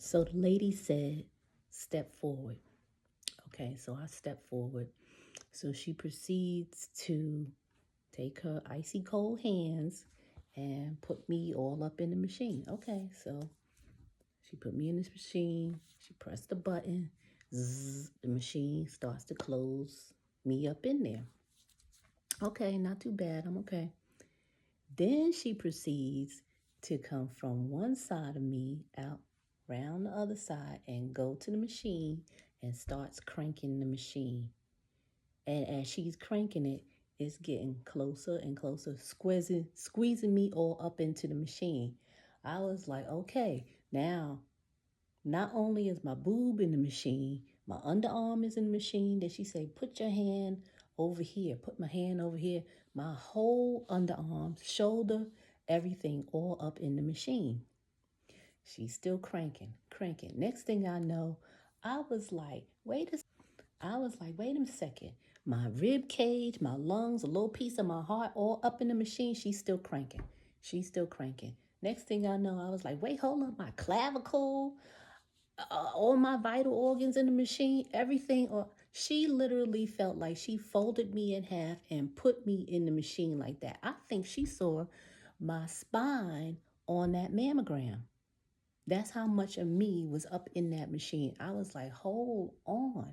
So the lady said, step forward. Okay, so I step forward. So she proceeds to take her icy cold hands and put me all up in the machine. Okay, so she put me in this machine. She pressed the button. Zzz, the machine starts to close me up in there. Okay, not too bad. I'm okay. Then she proceeds to come from one side of me out round the other side and go to the machine and starts cranking the machine. And as she's cranking it, it's getting closer and closer, squeezing me all up into the machine. I was like, okay, now not only is my boob in the machine, my underarm is in the machine. Then she say, put your hand over here. Put my hand over here. My whole underarm, shoulder, everything all up in the machine. She's still cranking, cranking. Next thing I know, I was like, wait a second. My rib cage, my lungs, a little piece of my heart, all up in the machine. She's still cranking. She's still cranking. Next thing I know, I was like, wait, hold up, my clavicle, all my vital organs in the machine, everything. Or she literally felt like she folded me in half and put me in the machine like that. I think she saw my spine on that mammogram. That's how much of me was up in that machine. I was like, hold on.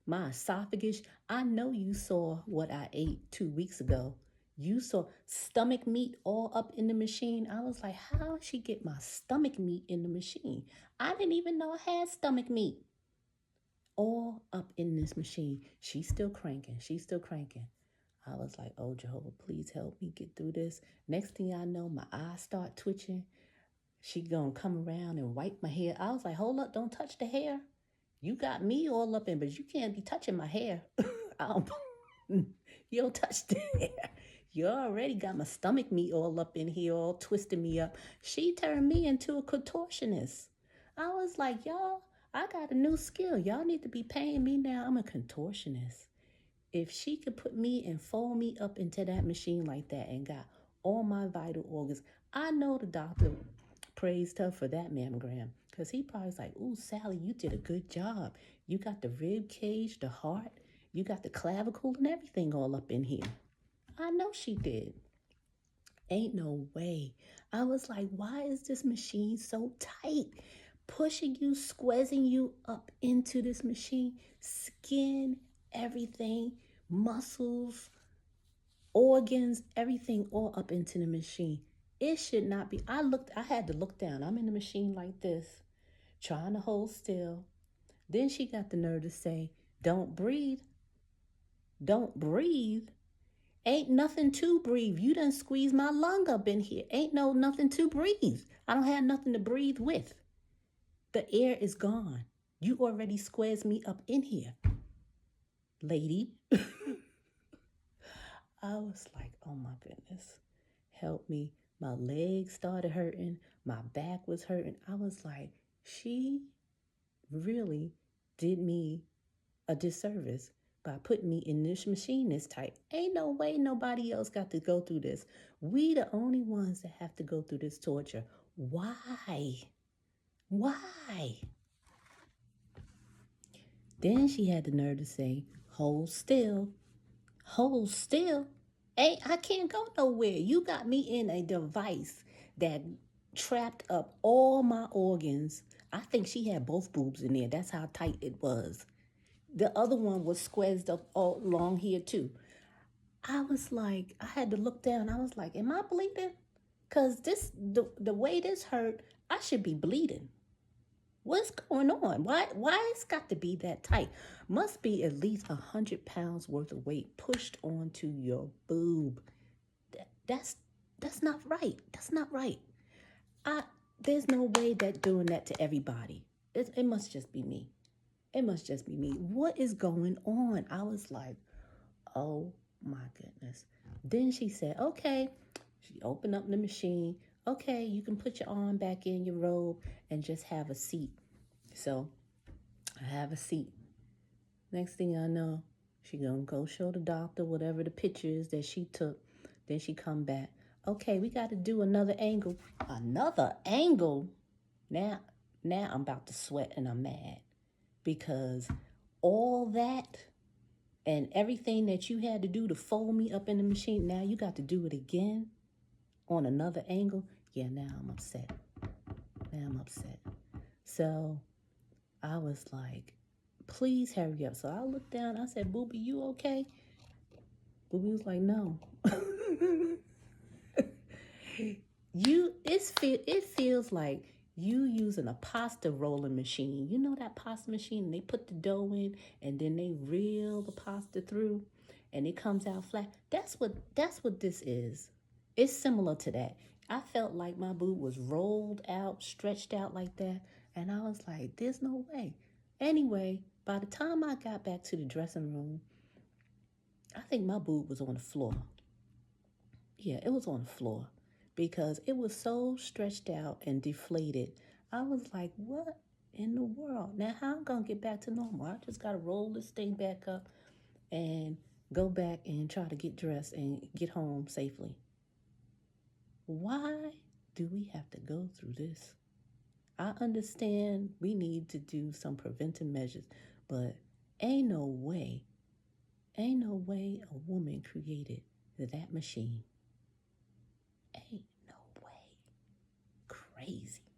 My esophagus, I know you saw what I ate 2 weeks ago. You saw stomach meat all up in the machine. I was like, how did she get my stomach meat in the machine? I didn't even know I had stomach meat all up in this machine. She's still cranking. She's still cranking. I was like, oh, Jehovah, please help me get through this. Next thing I know, my eyes start twitching. She gonna come around and wipe my hair. I was like, hold up, don't touch the hair. You got me all up in, but you can't be touching my hair. You don't touch the hair. You already got my stomach meat all up in here, all twisting me up. She turned me into a contortionist. I was like, y'all, I got a new skill. Y'all need to be paying me now. I'm a contortionist. If she could put me and fold me up into that machine like that and got all my vital organs, I know the doctor praised her for that mammogram because he probably was like, ooh, Sally, you did a good job. You got the rib cage, the heart, you got the clavicle and everything all up in here. I know she did. Ain't no way. I was like, why is this machine so tight? Pushing you, squeezing you up into this machine, skin, everything, muscles, organs, everything all up into the machine. It should not be. I had to look down. I'm in the machine like this, trying to hold still. Then she got the nerve to say, don't breathe. Don't breathe. Ain't nothing to breathe. You done squeeze my lung up in here. Ain't no nothing to breathe. I don't have nothing to breathe with. The air is gone. You already squeezed me up in here, lady. I was like, oh my goodness, help me. My legs started hurting. My back was hurting. I was like, she really did me a disservice by putting me in this machine this tight. Ain't no way nobody else got to go through this. We the only ones that have to go through this torture. Why? Why? Then she had the nerve to say, hold still. Hold still. Hey, I can't go nowhere. You got me in a device that trapped up all my organs. I think she had both boobs in there. That's how tight it was. The other one was squeezed up all along here too. I was like, I had to look down. I was like, am I bleeding? Cause the way this hurt, I should be bleeding. What's going on? Why it's got to be that tight? Must be at least 100 pounds worth of weight pushed onto your boob. That's not right. That's not right. I There's no way that doing that to everybody. It must just be me. It must just be me. What is going on? I was like, oh my goodness. Then she said, okay. She opened up the machine. Okay, you can put your arm back in your robe and just have a seat. So I have a seat. Next thing I know, she gonna go show the doctor whatever the pictures that she took. Then she come back. Okay, we got to do another angle. Another angle? Now, Now I'm about to sweat and I'm mad because all that and everything that you had to do to fold me up in the machine, now you got to do it again on another angle. Yeah, now I'm upset. Now I'm upset. So I was like, please hurry up. So I looked down. I said, Booby, you okay? Booby was like, no. It feels like you using a pasta rolling machine. You know that pasta machine? They put the dough in and then they reel the pasta through and it comes out flat. That's what this is. It's similar to that. I felt like my boob was rolled out, stretched out like that, and I was like, there's no way. Anyway, by the time I got back to the dressing room, I think my boob was on the floor. Yeah, it was on the floor because it was so stretched out and deflated. I was like, what in the world? Now, how am I going to get back to normal? I just got to roll this thing back up and go back and try to get dressed and get home safely. Why do we have to go through this? I understand we need to do some preventive measures, but ain't no way a woman created that machine. Ain't no way. Crazy.